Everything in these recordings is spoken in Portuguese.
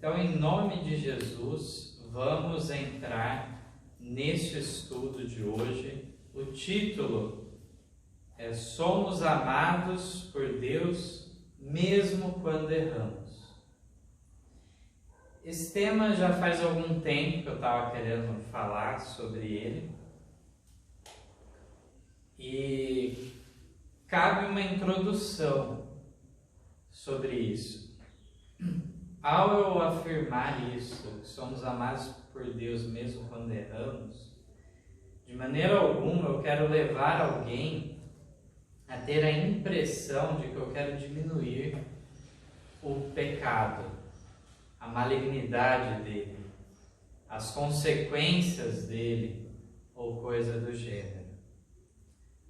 Então, em nome de Jesus, vamos entrar neste estudo de hoje. O título é Somos amados por Deus mesmo quando erramos. Esse tema já faz algum tempo que eu estava querendo falar sobre ele. E cabe uma introdução sobre isso. Ao eu afirmar isso, que somos amados por Deus mesmo quando erramos, de maneira alguma eu quero levar alguém a ter a impressão de que eu quero diminuir o pecado, a malignidade dele, as consequências dele ou coisa do gênero.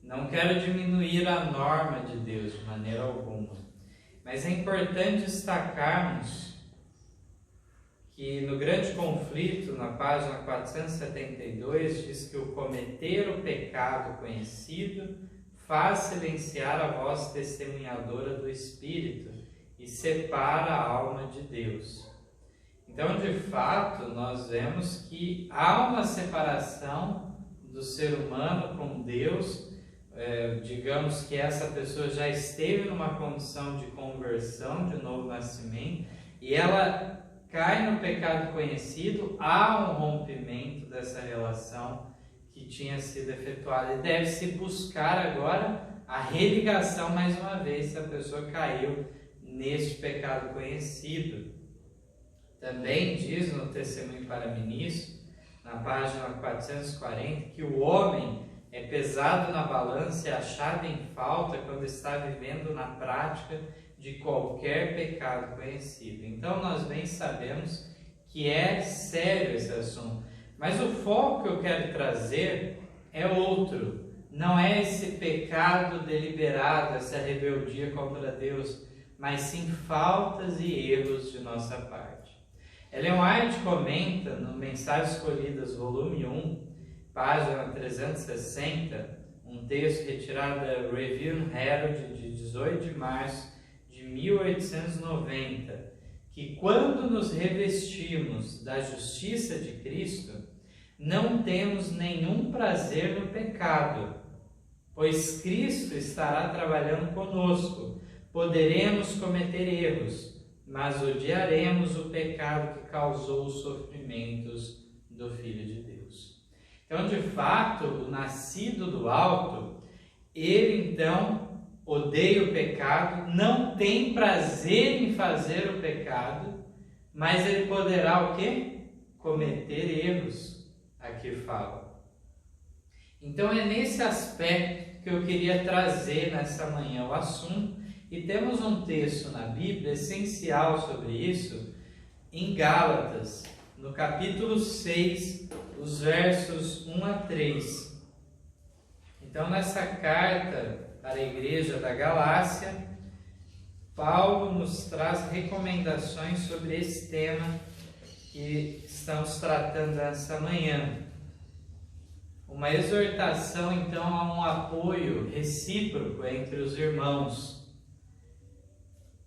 Não quero diminuir a norma de Deus de maneira alguma, mas é importante destacarmos que no grande conflito, na página 472, diz que o cometer o pecado conhecido faz silenciar a voz testemunhadora do Espírito e separa a alma de Deus. Então, de fato, nós vemos que há uma separação do ser humano com Deus. Digamos que essa pessoa já esteve numa condição de conversão, de novo nascimento, e ela cai no pecado conhecido, há um rompimento dessa relação que tinha sido efetuada, e deve-se buscar agora a religação mais uma vez, se a pessoa caiu neste pecado conhecido. Também diz no Testemunho para Ministro, na página 440, que o homem é pesado na balança e achado em falta quando está vivendo na prática de qualquer pecado conhecido. Então nós bem sabemos que é sério esse assunto. Mas o foco que eu quero trazer é outro. Não é esse pecado deliberado, essa rebeldia contra Deus, mas sim faltas e erros de nossa parte. Ellen White comenta no Mensagens Escolhidas, volume 1, página 360, um texto retirado da Review and Herald de 18 de março de 1890, que quando nos revestimos da justiça de Cristo, não temos nenhum prazer no pecado, pois Cristo estará trabalhando conosco. Poderemos cometer erros, mas odiaremos o pecado que causou os sofrimentos do Filho de Deus. Então, de fato, o nascido do alto, ele então odeia o pecado, não tem prazer em fazer o pecado, mas ele poderá o quê? Cometer erros, aqui fala. Então é nesse aspecto que eu queria trazer nessa manhã o assunto, e temos um texto na Bíblia essencial sobre isso, em Gálatas, no capítulo 6, os versos 1 a 3. Então, nessa carta para a igreja da Galácia, Paulo nos traz recomendações sobre esse tema que estamos tratando essa manhã. Uma exortação, então, a um apoio recíproco entre os irmãos,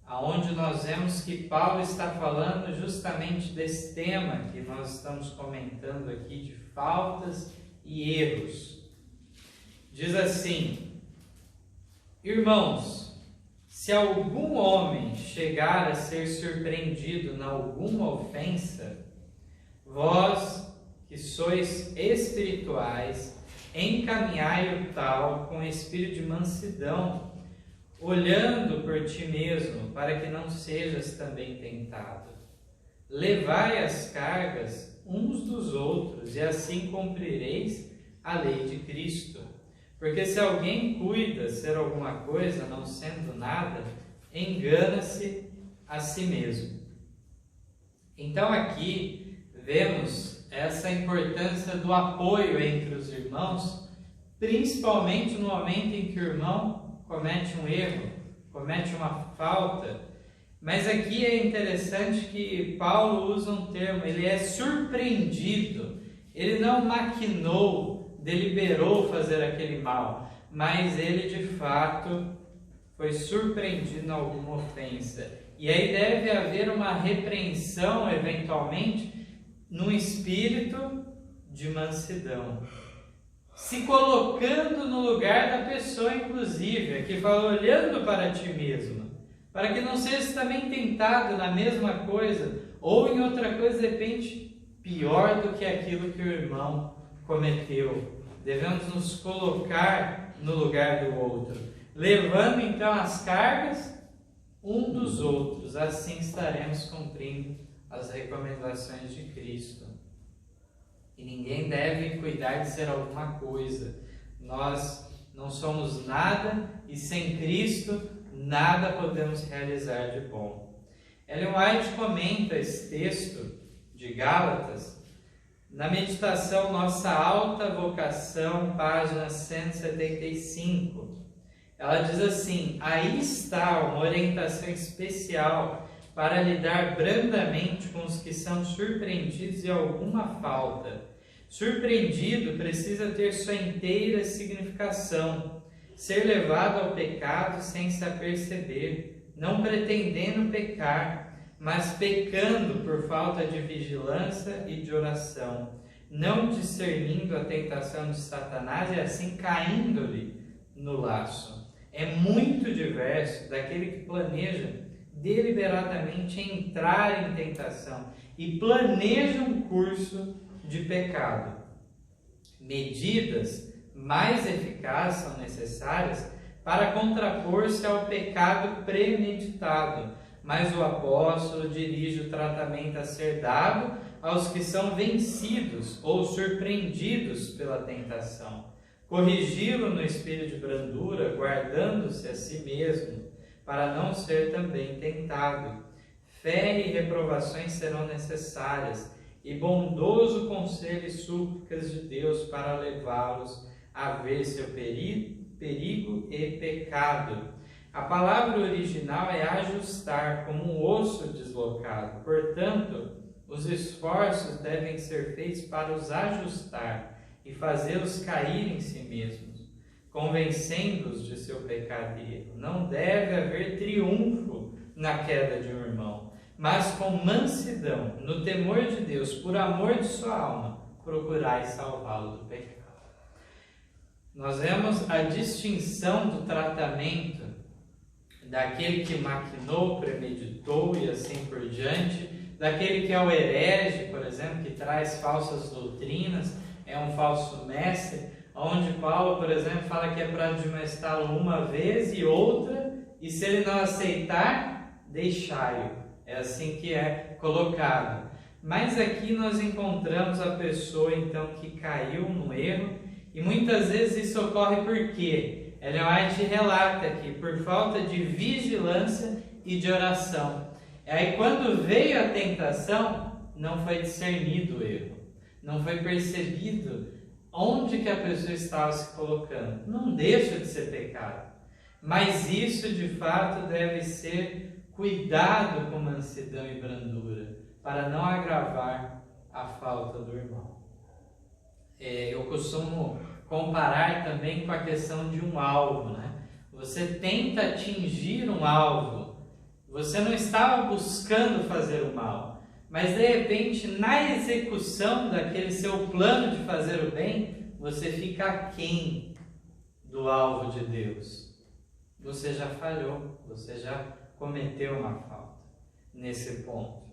aonde nós vemos que Paulo está falando justamente desse tema que nós estamos comentando aqui, de faltas e erros. Diz assim: irmãos, se algum homem chegar a ser surpreendido em alguma ofensa, vós que sois espirituais, encaminhai o tal com espírito de mansidão, olhando por ti mesmo, para que não sejas também tentado. Levai as cargas uns dos outros, e assim cumprireis a lei de Cristo. Porque se alguém cuida ser alguma coisa, não sendo nada, engana-se a si mesmo. Então aqui vemos essa importância do apoio entre os irmãos, principalmente no momento em que o irmão comete um erro, comete uma falta. Mas aqui é interessante que Paulo usa um termo, ele é surpreendido. Ele não maquinou, deliberou fazer aquele mal, mas ele de fato foi surpreendido em alguma ofensa. E aí deve haver uma repreensão, eventualmente, num espírito de mansidão. Se colocando no lugar da pessoa, inclusive, aqui fala, olhando para ti mesmo, para que não sejas também tentado na mesma coisa, ou em outra coisa, de repente, pior do que aquilo que o irmão cometeu. Devemos nos colocar no lugar do outro, levando então as cargas um dos outros. Assim estaremos cumprindo as recomendações de Cristo. E ninguém deve cuidar de ser alguma coisa. Nós não somos nada e sem Cristo nada podemos realizar de bom. Ellen White comenta esse texto de Gálatas na meditação Nossa Alta Vocação, página 175. Ela diz assim: aí está uma orientação especial para lidar brandamente com os que são surpreendidos em alguma falta. Surpreendido precisa ter sua inteira significação, ser levado ao pecado sem se aperceber, não pretendendo pecar, mas pecando por falta de vigilância e de oração, não discernindo a tentação de Satanás e assim caindo-lhe no laço. É muito diverso daquele que planeja deliberadamente entrar em tentação e planeja um curso de pecado. Medidas mais eficazes são necessárias para contrapor-se ao pecado premeditado, mas o apóstolo dirige o tratamento a ser dado aos que são vencidos ou surpreendidos pela tentação. Corrigi-lo no espírito de brandura, guardando-se a si mesmo, para não ser também tentado. Fé e reprovações serão necessárias, e bondoso conselho e súplicas de Deus para levá-los a ver seu perigo e pecado. A palavra original é ajustar, como um osso deslocado. Portanto, os esforços devem ser feitos para os ajustar e fazê-los cair em si mesmos, convencendo-os de seu pecado e erro. Não deve haver triunfo na queda de um irmão, mas com mansidão, no temor de Deus, por amor de sua alma, procurai salvá-lo do pecado. Nós vemos a distinção do tratamento daquele que maquinou, premeditou e assim por diante, daquele que é o herege, por exemplo, que traz falsas doutrinas, é um falso mestre, onde Paulo, por exemplo, fala que é para admoestá-lo uma vez e outra, e se ele não aceitar, deixai-o. É assim que é colocado. Mas aqui nós encontramos a pessoa então que caiu no erro, e muitas vezes isso ocorre por quê? Ellen White relata aqui, por falta de vigilância e de oração. Aí quando veio a tentação, não foi discernido o erro, não foi percebido onde que a pessoa estava se colocando. Não deixa de ser pecado, mas isso de fato deve ser cuidado com mansidão e brandura, para não agravar a falta do irmão. Eu costumo comparar também com a questão de um alvo, né? Você tenta atingir um alvo, você não estava buscando fazer o mal, mas de repente na execução daquele seu plano de fazer o bem, você fica aquém do alvo de Deus. Você já falhou, você já cometeu uma falta nesse ponto.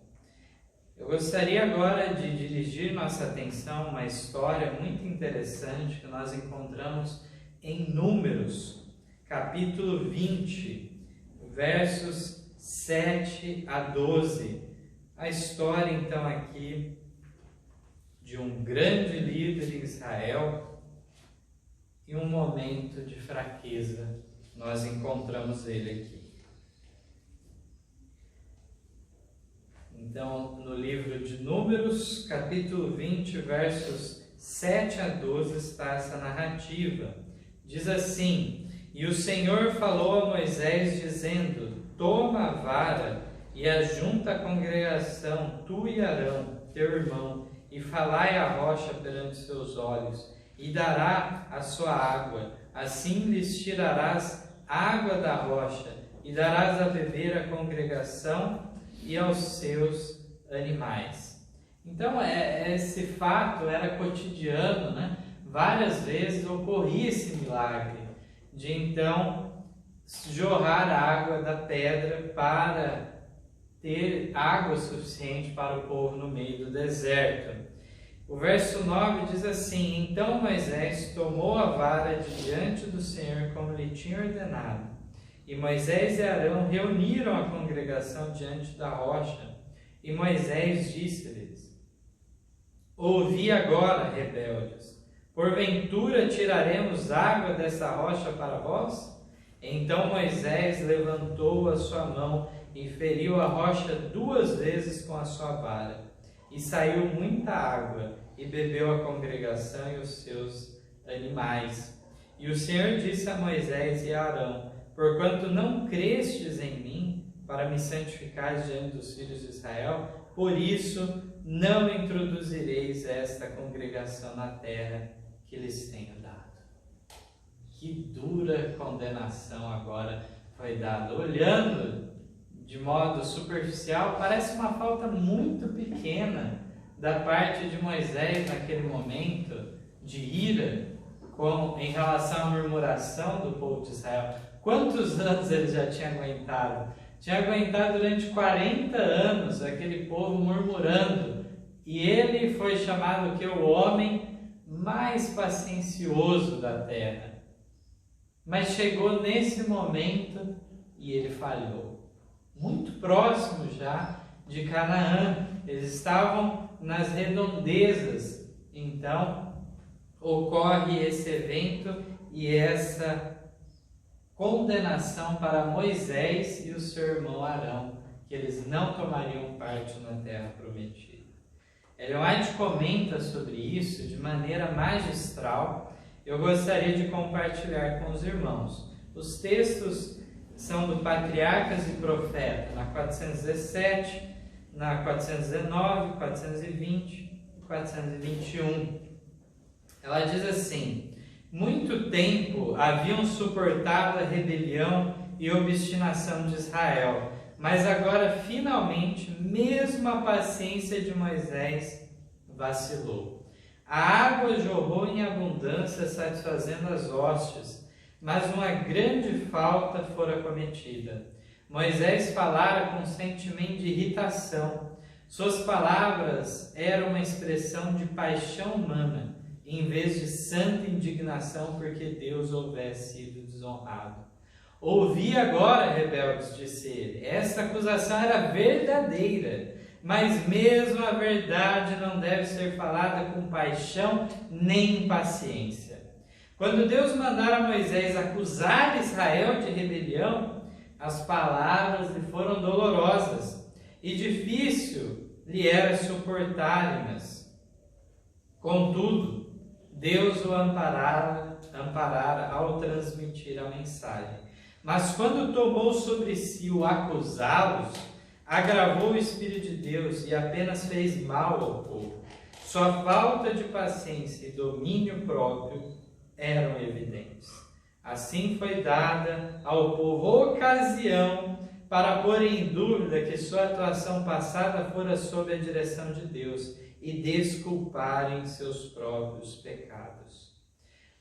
Eu gostaria agora de dirigir nossa atenção a uma história muito interessante que nós encontramos em Números, capítulo 20, versos 7 a 12. A história, então, aqui de um grande líder em Israel e um momento de fraqueza. Nós encontramos ele aqui. Então, no livro de Números, capítulo 20, versos 7 a 12, está essa narrativa. Diz assim: E o Senhor falou a Moisés, dizendo: Toma a vara e ajunta a congregação, tu e Arão, teu irmão, e falai a rocha perante seus olhos, e dará a sua água. Assim lhes tirarás água da rocha, e darás a beber à congregação e aos seus animais. Então, esse fato era cotidiano, né? Várias vezes ocorria esse milagre de então jorrar água da pedra para ter água suficiente para o povo no meio do deserto. O verso 9 diz assim: Então Moisés tomou a vara de diante do Senhor como lhe tinha ordenado. E Moisés e Arão reuniram a congregação diante da rocha. E Moisés disse-lhes: Ouvi agora, rebeldes, porventura tiraremos água dessa rocha para vós? Então Moisés levantou a sua mão e feriu a rocha 2 vezes com a sua vara. E saiu muita água, e bebeu a congregação e os seus animais. E o Senhor disse a Moisés e a Arão: Porquanto não crestes em mim, para me santificares diante dos filhos de Israel, por isso não introduzireis esta congregação na terra que lhes tenho dado. Que dura condenação agora foi dada. Olhando de modo superficial, parece uma falta muito pequena da parte de Moisés naquele momento de ira em relação à murmuração do povo de Israel. Quantos anos ele já tinha aguentado? Tinha aguentado durante 40 anos aquele povo murmurando, e ele foi chamado que o homem mais paciencioso da terra. Mas chegou nesse momento e ele falhou. Muito próximo já de Canaã, eles estavam nas redondezas. Então ocorre esse evento e essa condenação para Moisés e o seu irmão Arão, que eles não tomariam parte na terra prometida. Ellen White comenta sobre isso de maneira magistral. Eu gostaria de compartilhar com os irmãos. Os textos são do Patriarcas e Profetas, na 417, na 419, 420 e 421. Ela diz assim: Muito tempo haviam suportado a rebelião e obstinação de Israel, mas agora finalmente mesmo a paciência de Moisés vacilou. A água jorrou em abundância, satisfazendo as hostes, mas uma grande falta fora cometida. Moisés falara com sentimento de irritação. Suas palavras eram uma expressão de paixão humana, em vez de santa indignação porque Deus houvesse sido desonrado. Ouvi agora, rebeldes, disse ele. Esta acusação era verdadeira, mas mesmo a verdade não deve ser falada com paixão nem impaciência. Quando Deus mandara a Moisés acusar Israel de rebelião, as palavras lhe foram dolorosas e difícil lhe era suportar-nas. Contudo, Deus o amparara ao transmitir a mensagem. Mas quando tomou sobre si o acusá-los, agravou o Espírito de Deus e apenas fez mal ao povo. Sua falta de paciência e domínio próprio eram evidentes. Assim foi dada ao povo ocasião para pôr em dúvida que sua atuação passada fora sob a direção de Deus e desculparem seus próprios pecados.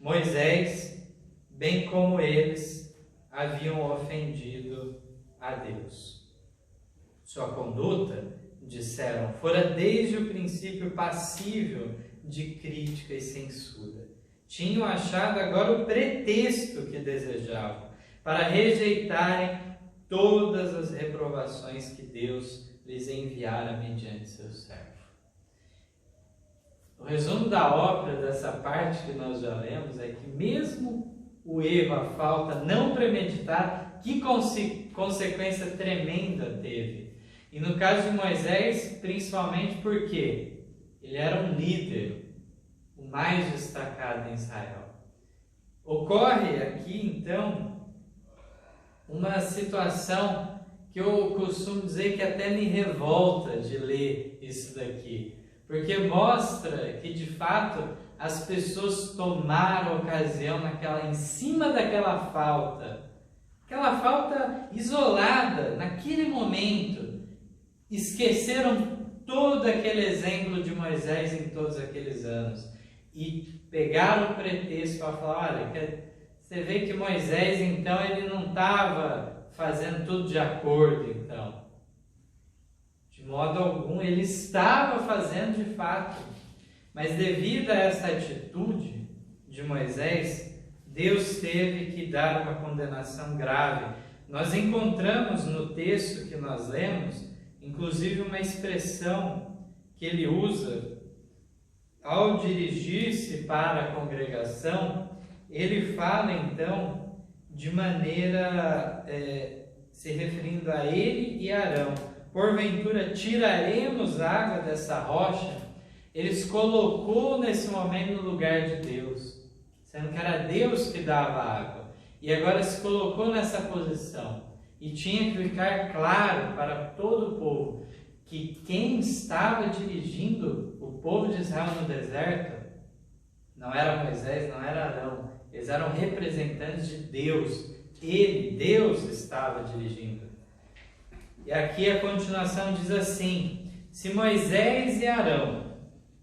Moisés, bem como eles, haviam ofendido a Deus. Sua conduta, disseram, fora desde o princípio passível de crítica e censura. Tinham achado agora o pretexto que desejavam para rejeitarem todas as reprovações que Deus lhes enviara mediante seu servo. O resumo da ópera dessa parte que nós já lemos é que mesmo o erro, a falta não premeditada, que consequência tremenda teve. E no caso de Moisés, principalmente porque ele era um líder, o mais destacado em Israel. Ocorre aqui, então, uma situação que eu costumo dizer que até me revolta de ler isso daqui, porque mostra que, de fato, as pessoas tomaram ocasião em cima daquela falta. aquela falta isolada, naquele momento. Esqueceram todo aquele exemplo de Moisés em todos aqueles anos e pegaram o pretexto para falar: olha, você vê que Moisés então ele não estava fazendo tudo de acordo, então. De modo algum, ele estava fazendo de fato, mas devido a essa atitude de Moisés, Deus teve que dar uma condenação grave. Nós encontramos no texto que nós lemos, inclusive uma expressão que ele usa ao dirigir-se para a congregação. Ele fala então de maneira se referindo a ele e a Arão: porventura tiraremos água dessa rocha? Ele se colocou nesse momento no lugar de Deus, sendo que era Deus que dava água, e agora se colocou nessa posição. E tinha que ficar claro para todo o povo que quem estava dirigindo o povo de Israel no deserto não era Moisés, não era Arão. Eles eram representantes de Deus. Deus, estava dirigindo. E aqui a continuação diz assim: se Moisés e Arão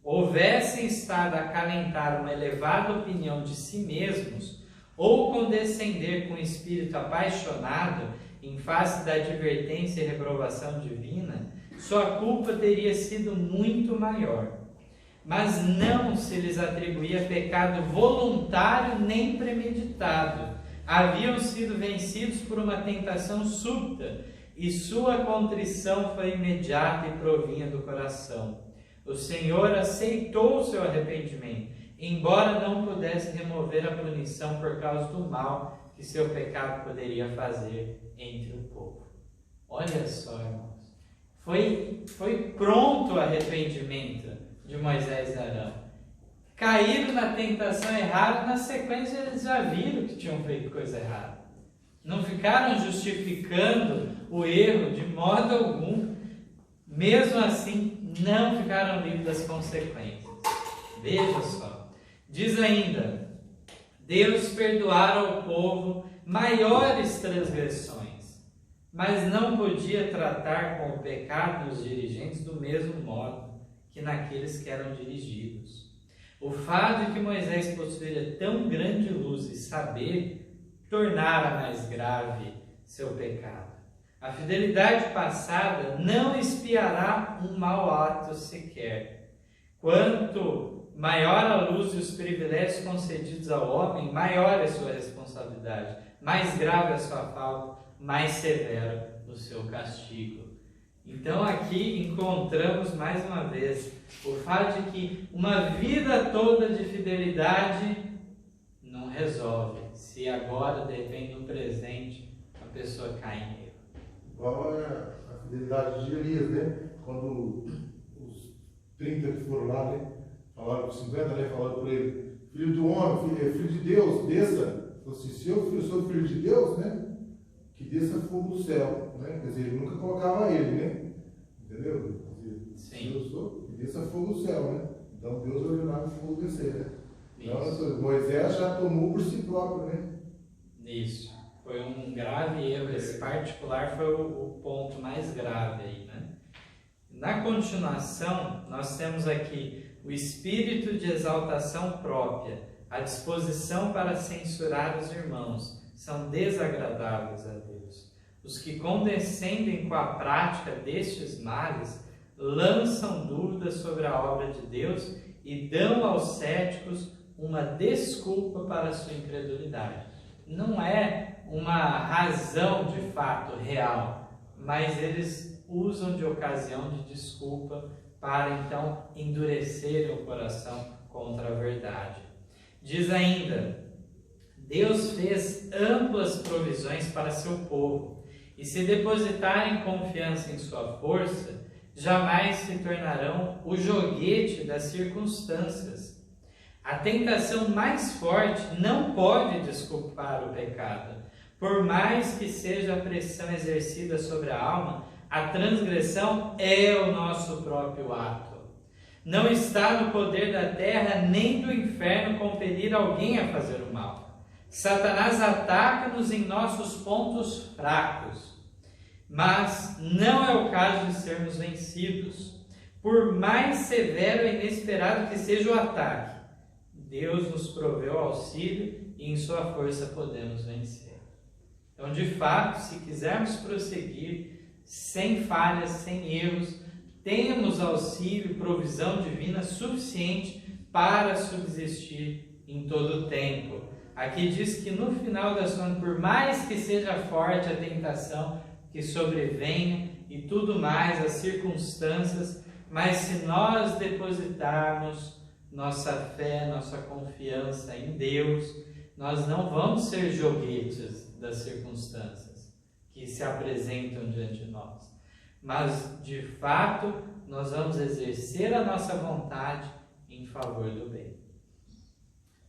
houvessem estado a acalentar uma elevada opinião de si mesmos, ou condescender com espírito apaixonado em face da advertência e reprovação divina, sua culpa teria sido muito maior. Mas não se lhes atribuía pecado voluntário nem premeditado. Haviam sido vencidos por uma tentação súbita, e sua contrição foi imediata e provinha do coração. O Senhor aceitou o seu arrependimento, embora não pudesse remover a punição por causa do mal que seu pecado poderia fazer entre o povo. Olha só, irmãos, foi pronto o arrependimento de Moisés e Arão. Caíram na tentação errada, na sequência eles já viram que tinham feito coisa errada. Não ficaram justificando o erro de modo algum. Mesmo assim, não ficaram livres das consequências. Veja só. Diz ainda: Deus perdoara ao povo maiores transgressões, mas não podia tratar com o pecado dos dirigentes do mesmo modo que naqueles que eram dirigidos. O fato de que Moisés possuía tão grande luz e saber tornara mais grave seu pecado. A fidelidade passada não expiará um mau ato sequer. Quanto maior a luz e os privilégios concedidos ao homem, maior é sua responsabilidade, mais grave a sua falta, mais severo o seu castigo. Então aqui encontramos mais uma vez o fato de que uma vida toda de fidelidade não resolve, se agora, de repente, no presente, a pessoa cai em erro. Igual a fidelidade de Elias, né? Quando os 30 que foram lá, né? Falaram com 50, né? Falaram para ele: filho do homem, filho de Deus, desça. Falou assim: se eu sou filho de Deus, né? Que desça fogo do céu, né? Quer dizer, ele nunca colocava ele, né? Entendeu? Quer dizer, Sim. Se eu sou, que desça fogo do céu, né? Então Deus ordenar o fogo descer, né? Então Moisés já tomou por si próprio, né? Isso. Foi um grave erro. Esse particular foi o ponto mais grave aí, né? Na continuação, nós temos aqui o espírito de exaltação própria, a disposição para censurar os irmãos, são desagradáveis a Deus. Os que condescendem com a prática destes males lançam dúvidas sobre a obra de Deus e dão aos céticos uma desculpa para a sua incredulidade. Não é uma razão de fato real, mas eles usam de ocasião de desculpa para então endurecerem o coração contra a verdade. Diz ainda: Deus fez amplas provisões para seu povo, e se depositarem confiança em sua força, jamais se tornarão o joguete das circunstâncias. A tentação mais forte não pode desculpar o pecado. Por mais que seja a pressão exercida sobre a alma, a transgressão é o nosso próprio ato. Não está no poder da terra nem do inferno compelir alguém a fazer o mal. Satanás ataca-nos em nossos pontos fracos, mas não é o caso de sermos vencidos. Por mais severo e inesperado que seja o ataque, Deus nos proveu auxílio e em sua força podemos vencer. Então, de fato, se quisermos prosseguir sem falhas, sem erros, temos auxílio, provisão divina suficiente para subsistir em todo o tempo. Aqui diz que no final das contas, por mais que seja forte a tentação que sobrevenha e tudo mais, as circunstâncias, mas se nós depositarmos nossa fé, nossa confiança em Deus, nós não vamos ser joguetes das circunstâncias que se apresentam diante de nós, mas de fato nós vamos exercer a nossa vontade em favor do bem.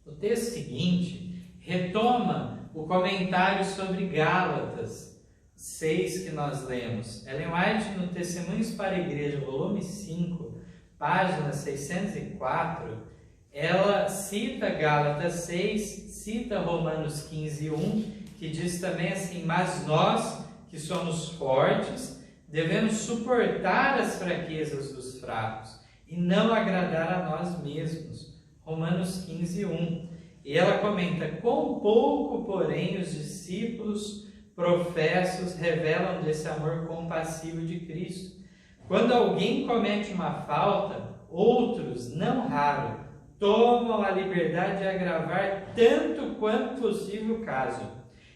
O texto seguinte retoma o comentário sobre Gálatas 6 que nós lemos. Ellen White, no Testemunhos para a Igreja, volume 5, página 604, ela cita Gálatas 6, cita Romanos 15:1, que diz também assim: mas nós, que somos fortes, devemos suportar as fraquezas dos fracos e não agradar a nós mesmos. Romanos 15:1. E ela comenta: quão pouco, porém, os discípulos professos revelam desse amor compassivo de Cristo. Quando alguém comete uma falta, outros, não raro, tomam a liberdade de agravar tanto quanto possível o caso.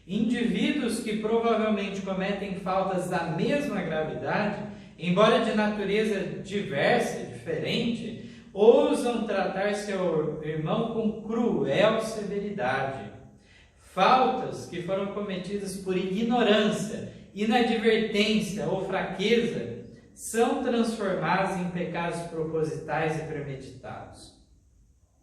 Indivíduos que provavelmente cometem faltas da mesma gravidade, embora de natureza diversa, diferente, ousam tratar seu irmão com cruel severidade. Faltas que foram cometidas por ignorância, inadvertência ou fraqueza são transformadas em pecados propositais e premeditados.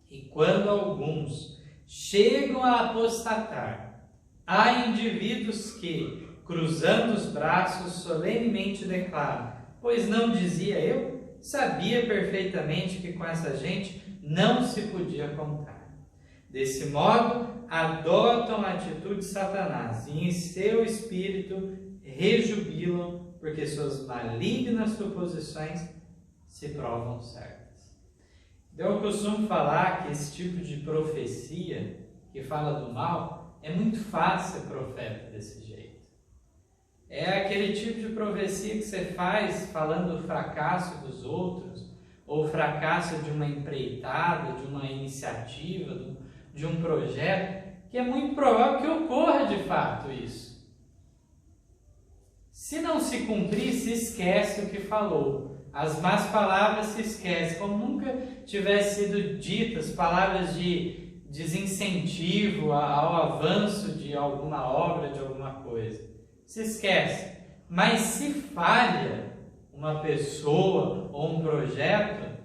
E quando alguns chegam a apostatar, há indivíduos que, cruzando os braços, solenemente declaram: pois não dizia eu? Sabia perfeitamente que com essa gente não se podia contar. Desse modo, adotam a atitude de Satanás e em seu espírito rejubilam, porque suas malignas suposições se provam certas. Então, eu costumo falar que esse tipo de profecia que fala do mal, é muito fácil ser profeta desse jeito. É aquele tipo de profecia que você faz falando do fracasso dos outros, ou o fracasso de uma empreitada, de uma iniciativa, de um projeto, que é muito provável que ocorra de fato isso. Se não se cumprir, se esquece o que falou. As más palavras se esquecem, como nunca tivessem sido ditas palavras de desincentivo ao avanço de alguma obra, de alguma coisa. Se esquece. Mas se falha uma pessoa ou um projeto,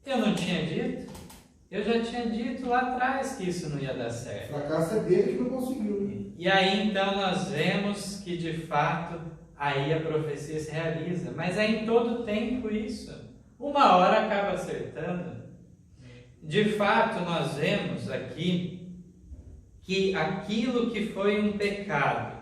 eu não tinha dito? Eu já tinha dito lá atrás que isso não ia dar certo. O fracasso é dele que não conseguiu, né? E aí então nós vemos que de fato aí a profecia se realiza. Mas é em todo tempo isso. Uma hora acaba acertando. De fato nós vemos aqui que aquilo que foi um pecado,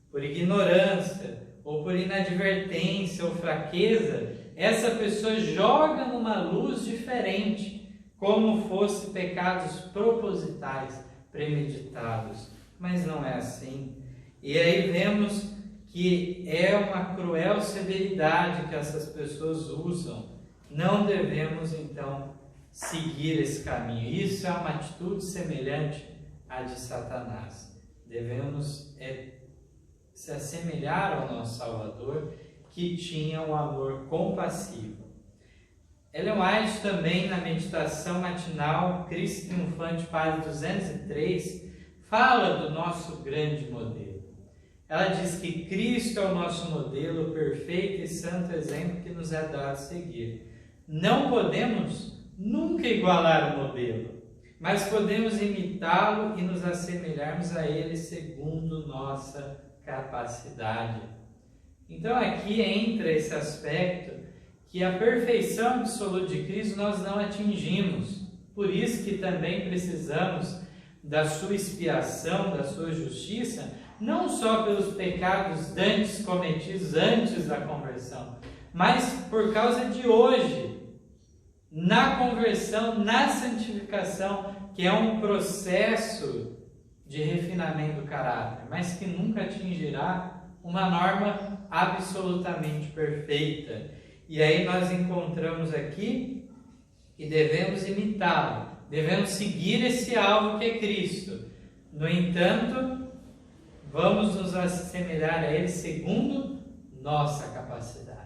por ignorância, ou por inadvertência ou fraqueza, essa pessoa joga numa luz diferente, como fosse pecados propositais, premeditados. Mas não é assim. E aí vemos que é uma cruel severidade que essas pessoas usam. Não devemos, então, seguir esse caminho. Isso é uma atitude semelhante à de Satanás. Devemos se assemelhar ao nosso Salvador, que tinha um amor compassivo. Ellen White também, na meditação matinal, Cristo Triunfante, página 203, fala do nosso grande modelo. Ela diz que Cristo é o nosso modelo perfeito e santo exemplo que nos é dado seguir. Não podemos nunca igualar o modelo, mas podemos imitá-lo e nos assemelharmos a ele segundo nossa capacidade. Então aqui entra esse aspecto que a perfeição absoluta de Cristo nós não atingimos. Por isso que também precisamos da sua expiação, da sua justiça, não só pelos pecados dantes cometidos antes da conversão, mas por causa de hoje, na conversão, na santificação, que é um processo de refinamento do caráter, mas que nunca atingirá uma norma absolutamente perfeita. E aí nós encontramos aqui que devemos imitá-lo, devemos seguir esse alvo que é Cristo. No entanto, vamos nos assemelhar a Ele segundo nossa capacidade.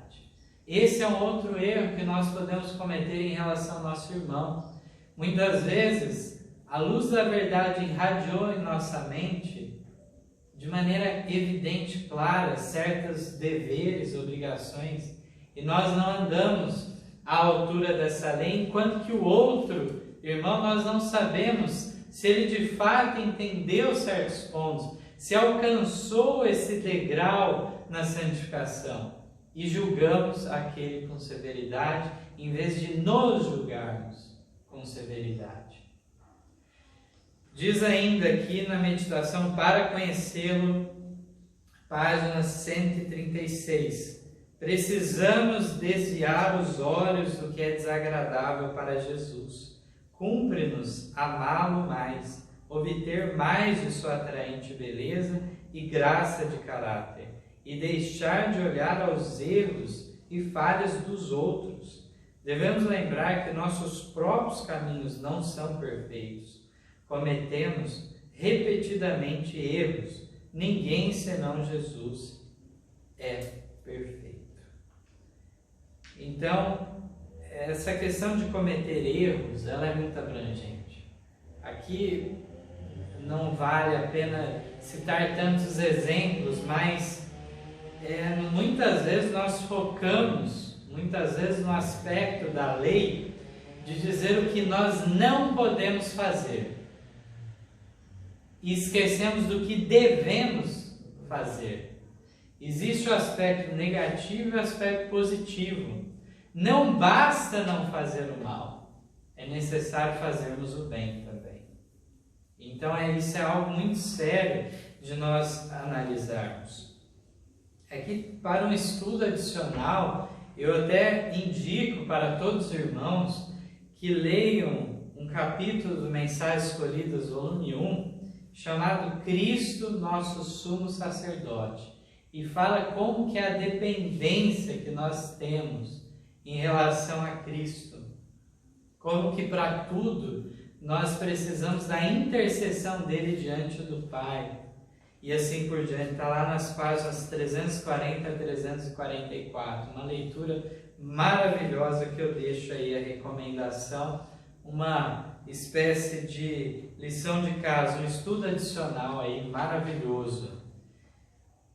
Esse é um outro erro que nós podemos cometer em relação ao nosso irmão. Muitas vezes, a luz da verdade irradiou em nossa mente, de maneira evidente, clara, certos deveres, obrigações, e nós não andamos à altura dessa lei, enquanto que o outro irmão, nós não sabemos se ele de fato entendeu certos pontos, se alcançou esse degrau na santificação, e julgamos aquele com severidade, em vez de nos julgarmos com severidade. Diz ainda aqui na meditação para conhecê-lo, página 136, precisamos desviar os olhos do que é desagradável para Jesus. Cumpre-nos amá-lo mais, obter mais de sua atraente beleza e graça de caráter, e deixar de olhar aos erros e falhas dos outros. Devemos lembrar que nossos próprios caminhos não são perfeitos. Cometemos repetidamente erros. Ninguém senão Jesus é perfeito. Então, essa questão de cometer erros, ela é muito abrangente. Aqui não vale a pena citar tantos exemplos, mas muitas vezes nós focamos, no aspecto da lei, de dizer o que nós não podemos fazer. E esquecemos do que devemos fazer. Existe o aspecto negativo e o aspecto positivo. Não basta não fazer o mal, é necessário fazermos o bem também. Então isso é algo muito sério de nós analisarmos. Aqui, para um estudo adicional, eu até indico para todos os irmãos que leiam um capítulo do Mensagens Escolhidas, volume 1, chamado Cristo, nosso sumo sacerdote, e fala como que é a dependência que nós temos em relação a Cristo, como que para tudo nós precisamos da intercessão dele diante do Pai, e assim por diante. Está lá nas páginas 340 a 344, uma leitura maravilhosa que eu deixo aí a recomendação, uma espécie de lição de casa, um estudo adicional aí maravilhoso.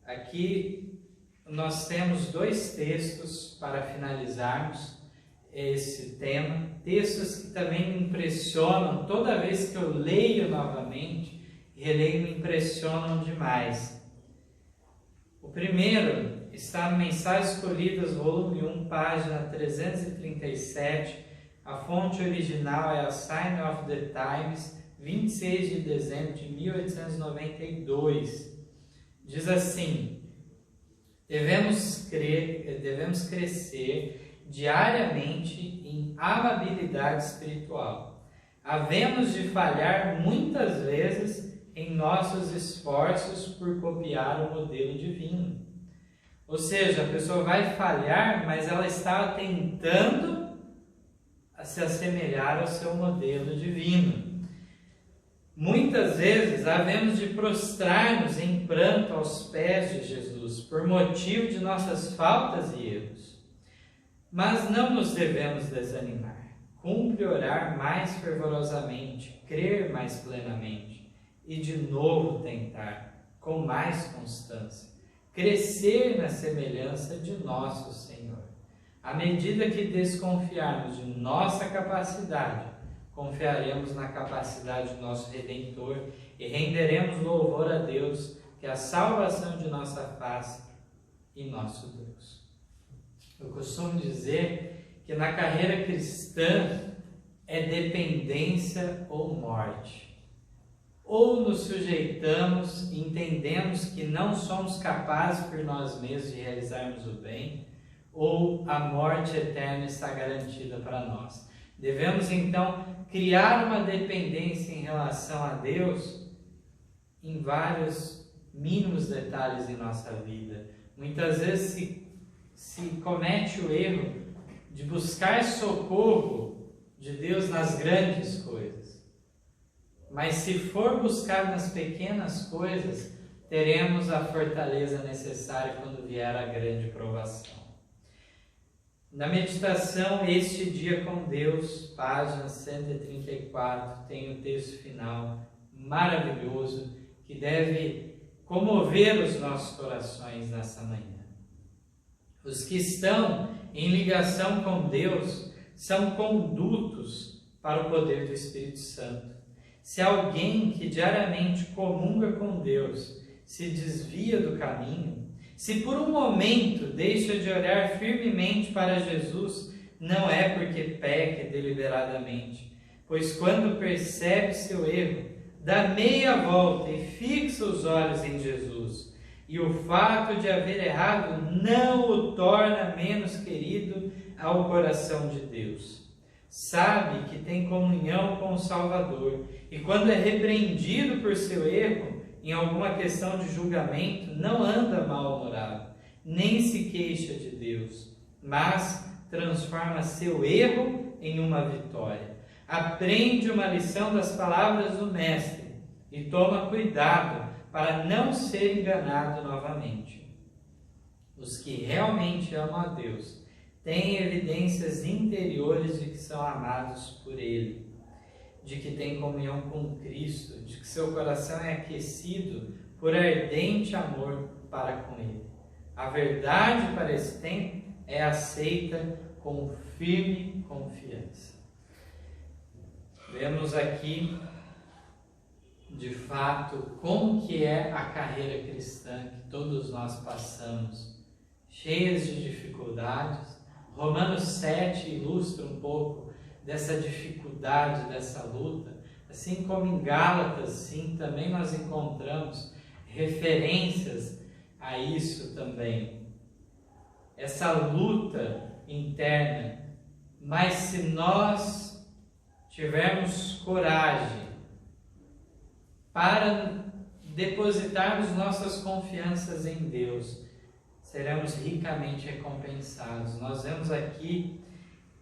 Aqui nós temos dois textos para finalizarmos esse tema, textos que também me impressionam, toda vez que eu leio novamente, releio, me impressionam demais. O primeiro está no Mensagens Escolhidas, volume 1, página 337, a fonte original é a Sign of the Times, 26 de dezembro de 1892. Diz assim: devemos crescer diariamente em amabilidade espiritual. Havemos de falhar muitas vezes em nossos esforços por copiar o modelo divino. Ou seja, a pessoa vai falhar, mas ela está tentando se assemelhar ao seu modelo divino. Muitas vezes havemos de prostrar-nos em pranto aos pés de Jesus, por motivo de nossas faltas e erros. Mas não nos devemos desanimar. Cumpre orar mais fervorosamente, crer mais plenamente e de novo tentar, com mais constância, crescer na semelhança de nosso Senhor. À medida que desconfiarmos de nossa capacidade, confiaremos na capacidade do nosso Redentor e renderemos louvor a Deus, que é a salvação de nossa face e nosso Deus. Eu costumo dizer que na carreira cristã é dependência ou morte. ou nos sujeitamos e entendemos que não somos capazes por nós mesmos de realizarmos o bem, ou a morte eterna está garantida para nós. Devemos então criar uma dependência em relação a Deus em vários mínimos detalhes em nossa vida. Muitas vezes se comete o erro de buscar socorro de Deus nas grandes coisas. Mas se for buscar nas pequenas coisas, teremos a fortaleza necessária quando vier a grande provação. Na meditação Este Dia com Deus, página 134, tem o texto final maravilhoso que deve comover os nossos corações nessa manhã. Os que estão em ligação com Deus são condutos para o poder do Espírito Santo. Se alguém que diariamente comunga com Deus se desvia do caminho, se por um momento deixa de olhar firmemente para Jesus, não é porque peque deliberadamente, pois quando percebe seu erro, dá meia volta e fixa os olhos em Jesus. E o fato de haver errado não o torna menos querido ao coração de Deus. Sabe que tem comunhão com o Salvador, e quando é repreendido por seu erro, em alguma questão de julgamento, não anda mal-humorado, nem se queixa de Deus, mas transforma seu erro em uma vitória. Aprende uma lição das palavras do Mestre e toma cuidado para não ser enganado novamente. Os que realmente amam a Deus têm evidências interiores de que são amados por Ele, de que têm comunhão com Cristo, de que seu coração é aquecido por ardente amor para com Ele. A verdade para esse tempo é aceita com firme confiança. Vemos aqui, de fato, como que é a carreira cristã que todos nós passamos, cheias de dificuldades. Romanos 7 ilustra um pouco dessa dificuldade, dessa luta, assim como em Gálatas, sim, também nós encontramos referências a isso também. Essa luta interna, mas se nós tivermos coragem para depositarmos nossas confianças em Deus, seremos ricamente recompensados. Nós vemos aqui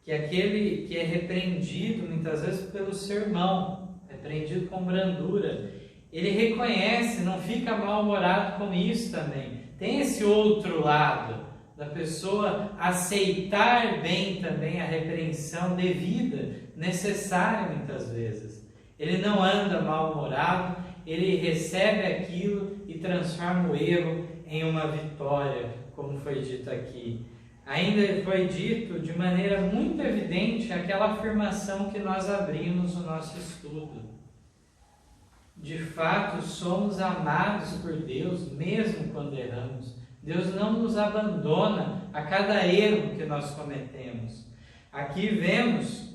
que aquele que é repreendido muitas vezes pelo seu irmão, repreendido com brandura, ele reconhece, não fica mal-humorado com isso também. Tem esse outro lado da pessoa aceitar bem também a repreensão devida, necessária muitas vezes. Ele não anda mal-humorado, ele recebe aquilo e transforma o erro em uma vitória, como foi dito aqui. Ainda foi dito de maneira muito evidente aquela afirmação que nós abrimos no nosso estudo. De fato, somos amados por Deus mesmo quando erramos. Deus não nos abandona a cada erro que nós cometemos. Aqui vemos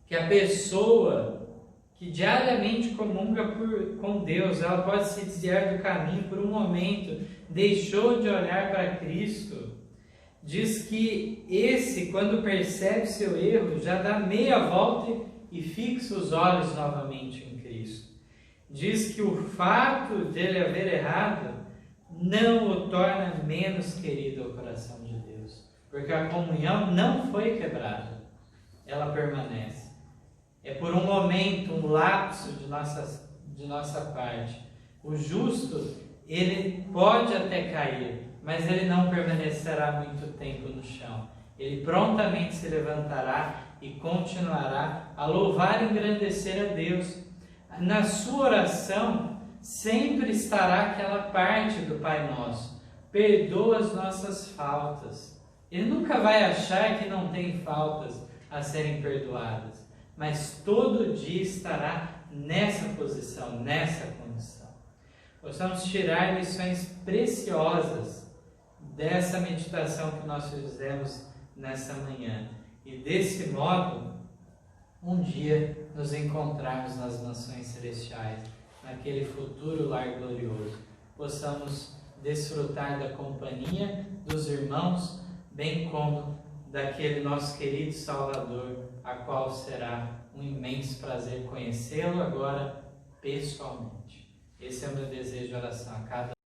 que a pessoa que diariamente comunga com Deus, ela pode se desviar do caminho por um momento, deixou de olhar para Cristo. Diz que esse, quando percebe seu erro, já dá meia volta e fixa os olhos novamente em Cristo. Diz que o fato dele haver errado não o torna menos querido ao coração de Deus, porque a comunhão não foi quebrada, ela permanece. É por um momento, um lapso de nossa parte. O justo, ele pode até cair, mas ele não permanecerá muito tempo no chão. Ele prontamente se levantará e continuará a louvar e engrandecer a Deus. Na sua oração, sempre estará aquela parte do Pai Nosso: perdoa as nossas faltas. Ele nunca vai achar que não tem faltas a serem perdoadas, mas todo dia estará nessa posição, nessa condição. Possamos tirar lições preciosas dessa meditação que nós fizemos nessa manhã e desse modo um dia nos encontrarmos nas mansões celestiais, naquele futuro lar glorioso. Possamos desfrutar da companhia dos irmãos, bem como daquele nosso querido Salvador, a qual será um imenso prazer conhecê-lo agora pessoalmente. Esse é o meu desejo de oração a cada